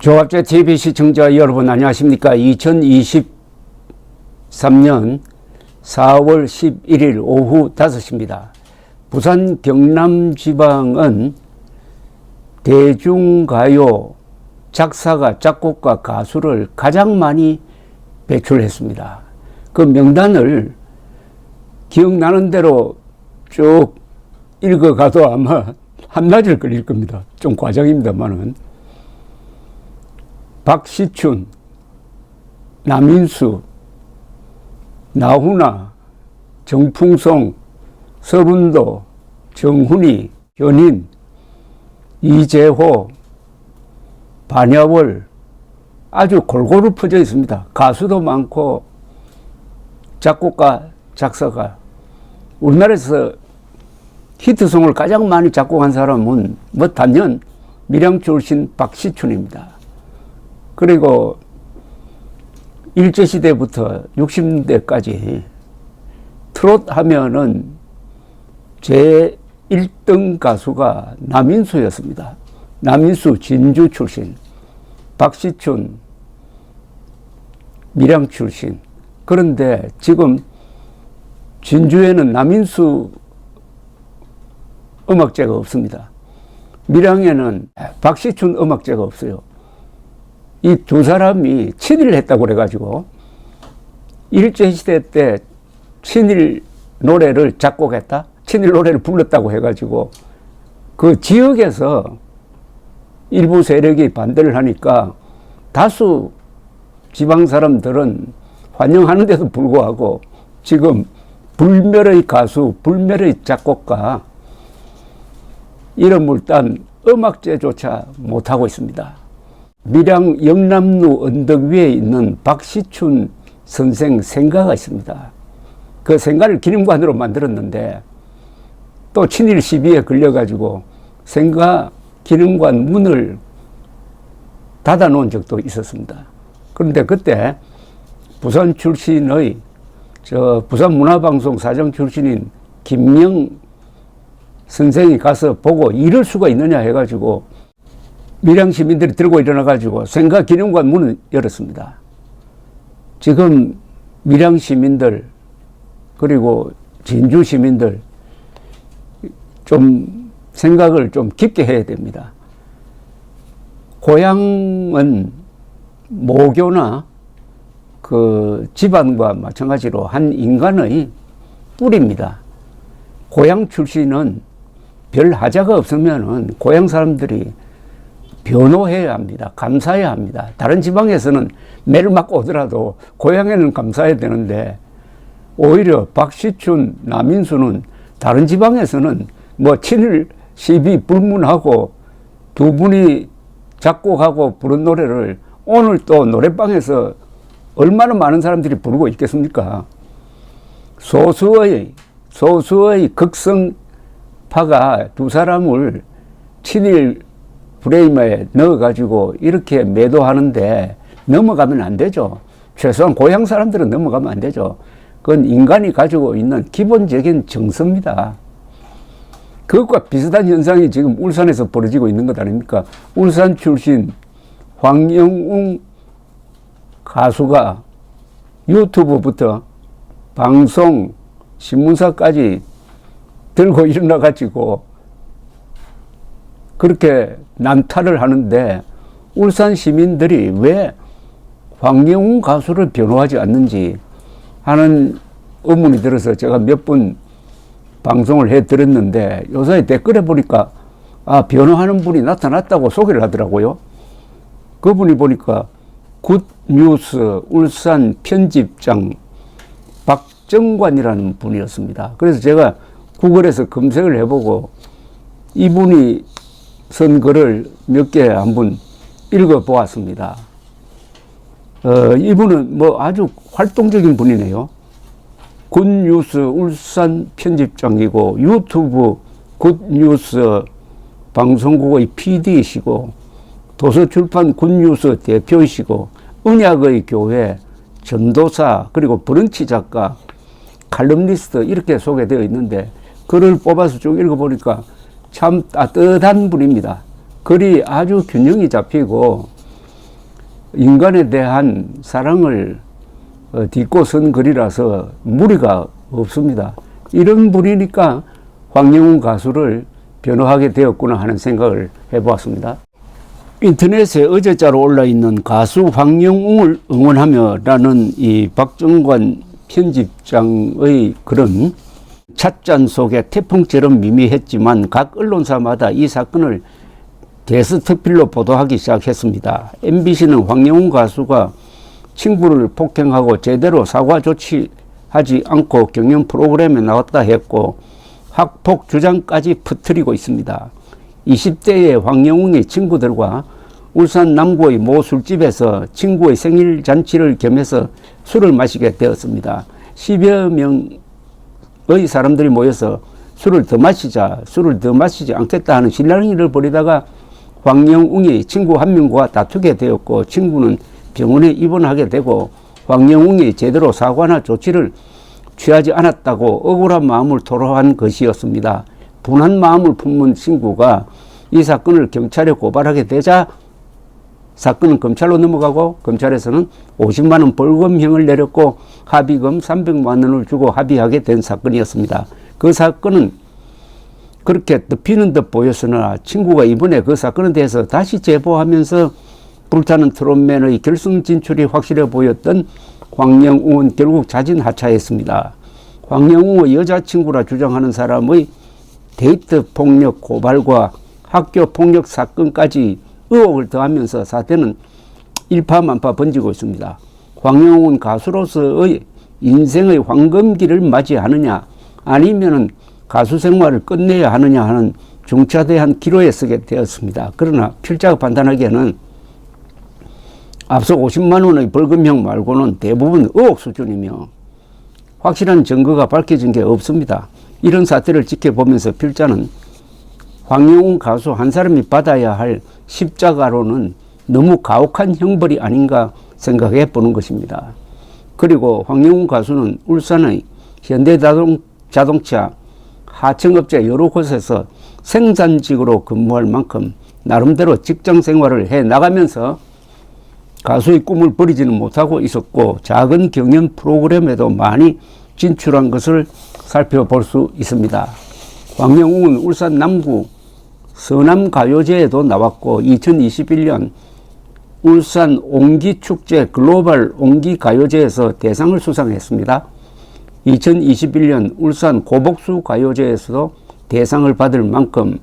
조합제 TV 시청자 여러분 안녕하십니까. 2023년 4월 11일 오후 5시입니다. 부산 경남지방은 대중가요 작사가, 작곡가, 가수를 가장 많이 배출했습니다. 그 명단을 기억나는 대로 쭉 읽어가도 아마 한낮을 걸릴 겁니다. 좀 과장입니다만은. 박시춘, 남인수, 나훈아, 정풍송, 서른도, 정훈이, 현인, 이재호, 반야월 아주 골고루 퍼져 있습니다. 가수도 많고 작곡가, 작사가. 우리나라에서 히트송을 가장 많이 작곡한 사람은 뭐 단연 밀양 출신 박시춘입니다. 그리고 일제시대부터 60년대까지 트롯 하면은 제1등 가수가 남인수였습니다. 남인수 진주 출신, 박시춘 밀양 출신. 그런데 지금 진주에는 남인수 음악제가 없습니다. 밀양에는 박시춘 음악제가 없어요. 이 두 사람이 친일을 했다고 그래가지고 일제시대 때 친일 노래를 작곡했다? 친일 노래를 불렀다고 해가지고 그 지역에서 일부 세력이 반대를 하니까 다수 지방 사람들은 환영하는데도 불구하고 지금 불멸의 가수, 불멸의 작곡가 이름을 딴 음악제조차 못하고 있습니다. 밀양 영남루 언덕 위에 있는 박시춘 선생 생가가 있습니다. 그 생가를 기념관으로 만들었는데 또 친일 시비에 걸려가지고 생가 기념관 문을 닫아 놓은 적도 있었습니다. 그런데 그때 부산 출신의 부산문화방송 사장 출신인 김명 선생이 가서 보고 이럴 수가 있느냐 해가지고 밀양 시민들이 들고 일어나가지고 생가 기념관 문을 열었습니다. 지금 밀양 시민들 그리고 진주 시민들 좀 생각을 좀 깊게 해야 됩니다. 고향은 모교나 그 집안과 마찬가지로 한 인간의 뿌리입니다. 고향 출신은 별 하자가 없으면은 고향 사람들이 변호해야 합니다. 감사해야 합니다. 다른 지방에서는 매를 맞고 오더라도 고향에는 감사해야 되는데 오히려 박시춘, 남인수는 다른 지방에서는 뭐 친일 시비 불문하고 두 분이 작곡하고 부른 노래를 오늘 또 노래방에서 얼마나 많은 사람들이 부르고 있겠습니까? 소수의 극성파가 두 사람을 친일 프레임에 넣어가지고 이렇게 매도하는데 넘어가면 안 되죠. 최소한 고향 사람들은 넘어가면 안 되죠. 그건 인간이 가지고 있는 기본적인 정서입니다. 그것과 비슷한 현상이 지금 울산에서 벌어지고 있는 것 아닙니까? 울산 출신 황영웅 가수가 유튜브부터 방송, 신문사까지 들고 일어나가지고 그렇게 난타를 하는데 울산 시민들이 왜 황영웅 가수를 변호하지 않는지 하는 의문이 들어서 제가 몇 번 방송을 해드렸는데 요새 댓글에 보니까 변호하는 분이 나타났다고 소개를 하더라고요. 그분이 보니까 굿뉴스 울산 편집장 박정관이라는 분이었습니다. 그래서 제가 구글에서 검색을 해보고 이분이 쓴 글을 몇 개 한번 읽어보았습니다. 이분은 뭐 아주 활동적인 분이네요. 굿뉴스 울산 편집장이고 유튜브 굿뉴스 방송국의 PD이시고 도서출판 굿뉴스 대표이시고 은약의 교회 전도사 그리고 브런치 작가 칼럼니스트 이렇게 소개되어 있는데 글을 뽑아서 쭉 읽어보니까 참 따뜻한 분입니다. 글이 아주 균형이 잡히고 인간에 대한 사랑을 딛고 선 글이라서 무리가 없습니다. 이런 분이니까 황영웅 가수를 변호하게 되었구나 하는 생각을 해보았습니다. 인터넷에 어제자로 올라있는 가수 황영웅을 응원하며 라는 이 박정관 편집장의 글은 찻잔 속에 태풍처럼 미미했지만 각 언론사마다 이 사건을 게스트필로 보도하기 시작했습니다. MBC는 황영웅 가수가 친구를 폭행하고 제대로 사과 조치하지 않고 경연 프로그램에 나왔다 했고 학폭 주장까지 퍼뜨리고 있습니다. 20대의 황영웅의 친구들과 울산 남구의 모 술집에서 친구의 생일 잔치를 겸해서 술을 마시게 되었습니다. 10여 명의 사람들이 모여서 술을 더 마시지 않겠다 하는 실랑이를 벌이다가 황영웅이 친구 한 명과 다투게 되었고 친구는 병원에 입원하게 되고 황영웅이 제대로 사과나 조치를 취하지 않았다고 억울한 마음을 토로한 것이었습니다. 분한 마음을 품은 친구가 이 사건을 경찰에 고발하게 되자 사건은 검찰로 넘어가고 검찰에서는 50만 원 벌금형을 내렸고 합의금 300만 원을 주고 합의하게 된 사건이었습니다. 그 사건은 그렇게 덮이는 듯 보였으나 친구가 이번에 그 사건에 대해서 다시 제보하면서 불타는 트롯맨의 결승 진출이 확실해 보였던 황영웅은 결국 자진 하차했습니다. 황영웅의 여자친구라 주장하는 사람의 데이트 폭력 고발과 학교 폭력 사건까지 의혹을 더하면서 사태는 일파만파 번지고 있습니다. 황영웅은 가수로서의 인생의 황금기를 맞이하느냐 아니면은 가수 생활을 끝내야 하느냐 하는 중차대한 기로에 서게 되었습니다. 그러나 필자가 판단하기에는 앞서 50만 원의 벌금형 말고는 대부분 의혹 수준이며 확실한 증거가 밝혀진 게 없습니다. 이런 사태를 지켜보면서 필자는 황영웅 가수 한 사람이 받아야 할 십자가로는 너무 가혹한 형벌이 아닌가 생각해 보는 것입니다. 그리고 황영웅 가수는 울산의 현대자동차 하청업체 여러 곳에서 생산직으로 근무할 만큼 나름대로 직장 생활을 해 나가면서 가수의 꿈을 버리지는 못하고 있었고 작은 경연 프로그램에도 많이 진출한 것을 살펴볼 수 있습니다. 황영웅은 울산 남구 서남가요제에도 나왔고 2021년 울산 옹기축제 글로벌 옹기가요제에서 대상을 수상했습니다. 2021년 울산 고복수 가요제에서도 대상을 받을 만큼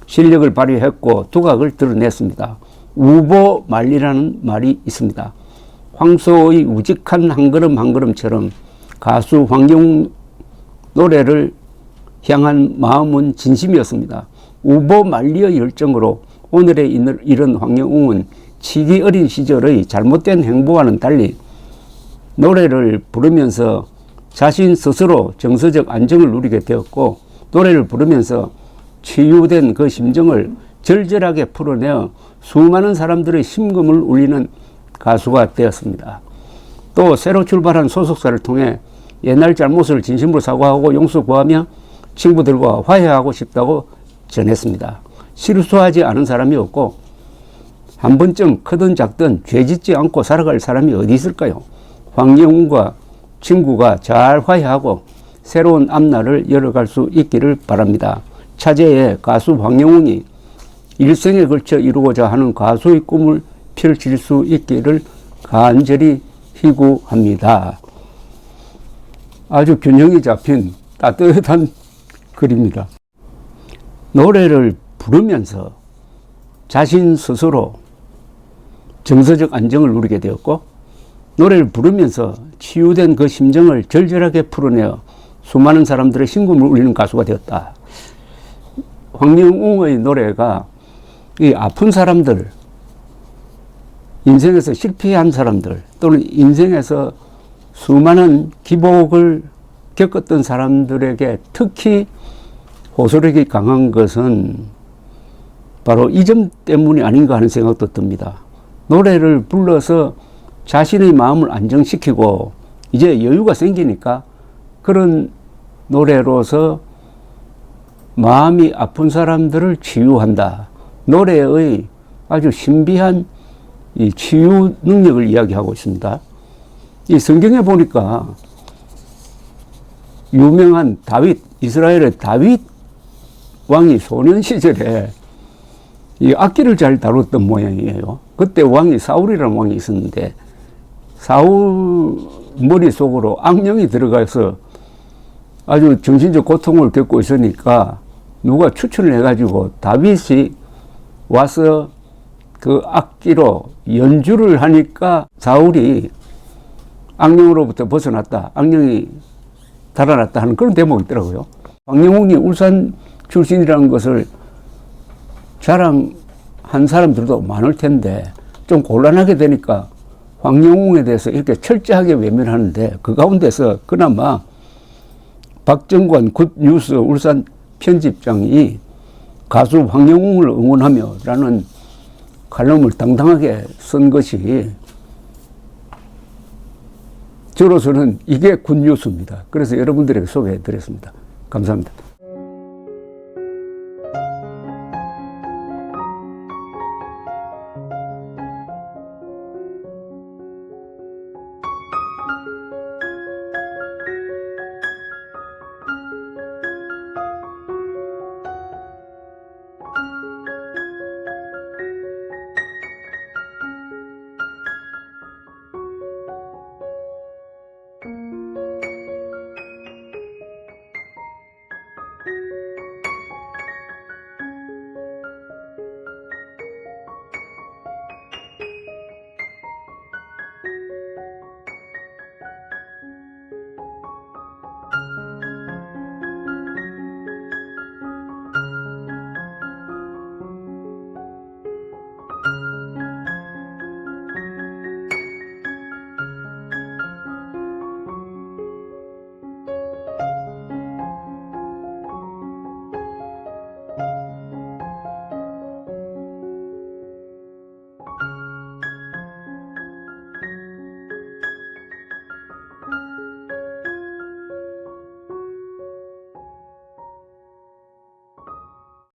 실력을 발휘했고 두각을 드러냈습니다. 우보말리라는 말이 있습니다. 황소의 우직한 한 걸음 한 걸음처럼 가수 황영웅 노래를 향한 마음은 진심이었습니다. 우보말리의 열정으로 오늘에 이른 황영웅은 치기 어린 시절의 잘못된 행보와는 달리 노래를 부르면서 자신 스스로 정서적 안정을 누리게 되었고 노래를 부르면서 치유된 그 심정을 절절하게 풀어내어 수많은 사람들의 심금을 울리는 가수가 되었습니다. 또 새로 출발한 소속사를 통해 옛날 잘못을 진심으로 사과하고 용서 구하며 친구들과 화해하고 싶다고 전했습니다. 실수하지 않은 사람이 없고 한 번쯤 크든 작든 죄짓지 않고 살아갈 사람이 어디 있을까요? 황영웅과 친구가 잘 화해하고 새로운 앞날을 열어갈 수 있기를 바랍니다. 차제에 가수 황영웅이 일생에 걸쳐 이루고자 하는 가수의 꿈을 펼칠 수 있기를 간절히 희구합니다. 아주 균형이 잡힌 따뜻한 글입니다. 노래를 부르면서 자신 스스로 정서적 안정을 누리게 되었고 노래를 부르면서 치유된 그 심정을 절절하게 풀어내어 수많은 사람들의 심금을 울리는 가수가 되었다. 황영웅의 노래가 이 아픈 사람들, 인생에서 실패한 사람들 또는 인생에서 수많은 기복을 겪었던 사람들에게 특히 호소력이 강한 것은 바로 이 점 때문이 아닌가 하는 생각도 듭니다. 노래를 불러서 자신의 마음을 안정시키고 이제 여유가 생기니까 그런 노래로서 마음이 아픈 사람들을 치유한다. 노래의 아주 신비한 이 치유 능력을 이야기하고 있습니다. 이 성경에 보니까 유명한 다윗, 이스라엘의 다윗 왕이 소년 시절에 이 악기를 잘 다뤘던 모양이에요. 그때 왕이 사울이라는 왕이 있었는데 사울 머릿속으로 악령이 들어가서 아주 정신적 고통을 겪고 있으니까 누가 추천을 해가지고 다윗이 와서 그 악기로 연주를 하니까 사울이 악령으로부터 벗어났다. 악령이 달아났다 하는 그런 대목이 있더라고요. 황영웅이 울산 출신이라는 것을 자랑한 사람들도 많을 텐데 좀 곤란하게 되니까 황영웅에 대해서 이렇게 철저하게 외면하는데 그 가운데서 그나마 박정관 굿뉴스 울산 편집장이 가수 황영웅을 응원하며 라는 칼럼을 당당하게 쓴 것이 저로서는 이게 굿뉴스입니다. 그래서 여러분들에게 소개해 드렸습니다. 감사합니다.